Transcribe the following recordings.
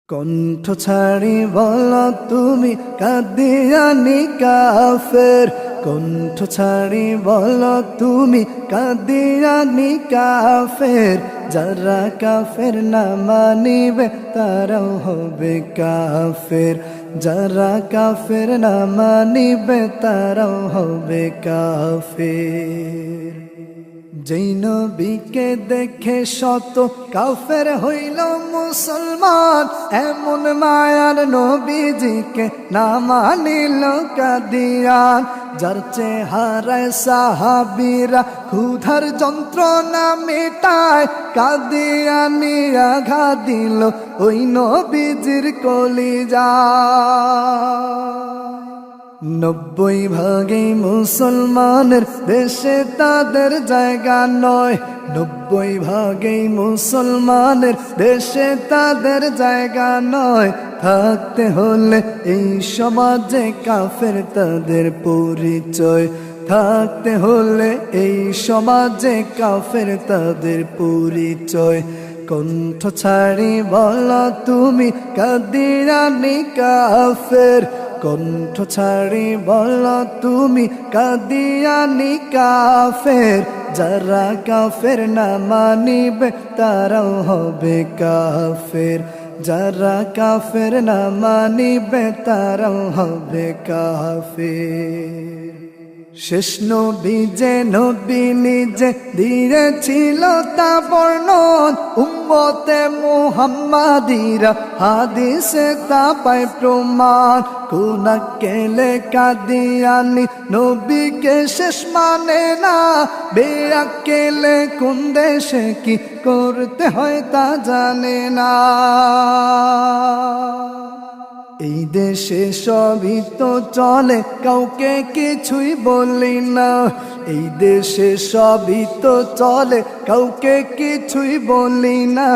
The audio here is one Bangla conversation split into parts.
কণ্ঠ ছাড়ি বলো তুমি কাদিয়ানি কাফের, কণ্ঠ ছাড়ি বলো তুমি কাদিয়ানি কাফের। যারা কাফের না মানিবে তারাও হবে কাফের, যারা কাফের না মানিবে তারাও হবে কাফের। যেই নবীকে দেখে শত কাফের হইল মুসলমান, এমন মায়ার নবীজিকে না মানিল কাদিয়ান। যার চেহারায় সাহাবীরা ক্ষুধার যন্ত্রণা মেটায়, কাদিয়ানি আঘাত দিল ওই নবীজির কলিজায়। 90 ভাগই মুসলমানের দেশে তাদের জায়গা নয়, 90 ভাগই মুসলমানের দেশে তাদের জায়গা নয়। থাকতে হলে এই সমাজে কাফের তাদের পরিচয়, থাকতে হলে এই সমাজে কাফের তাদের পরিচয়। কণ্ঠ ছাড়ি বলো তুমি কাদিয়ানি কাফের, কণ্ঠ ছাড়ি বলো তুমি কাদিয়ানি কাফের। যারা কাফের না মানিবে তারাও হবে কাফের, যারা কাফের না মানিবে তারাও হবে কাফের। শেষ নবী যে নবী নিজে দিয়েছিল তা বর্ণন, উম্মতে মুহাম্মাদিরা হাদিসে তা পায় প্রমাণ। কোন কেলে কাদিয়ানি নবীকে শেষ মানে না, বেআকেলে কোন দেশে কি করতে হয় তা জানে না। এই দেশে সবই তো চলে, কাউকে কিছুই বলি না। এই দেশে সবই তো চলে, কাউকে কিছুই বলি না।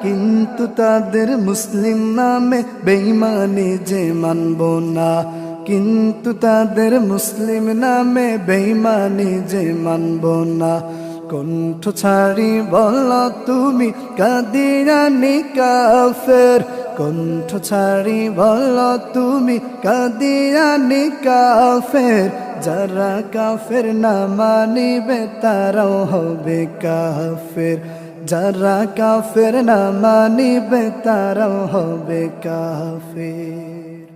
কিন্তু তাদের মুসলিম নামে বেঈমানি যে মানব না, কিন্তু তাদের মুসলিম নামে বেঈমানি যে মানব না। কণ্ঠ ছাড়ি বলো তুমি কাদিয়ানি কাফের, কণ্ঠ ছাড়ি বলো তুমি কাদিয়ানি কাফের। যারা কাফের না মানিবে তারাও হবে কাফের, যারা কাফের না মানিবে তারাও হবে কাফের।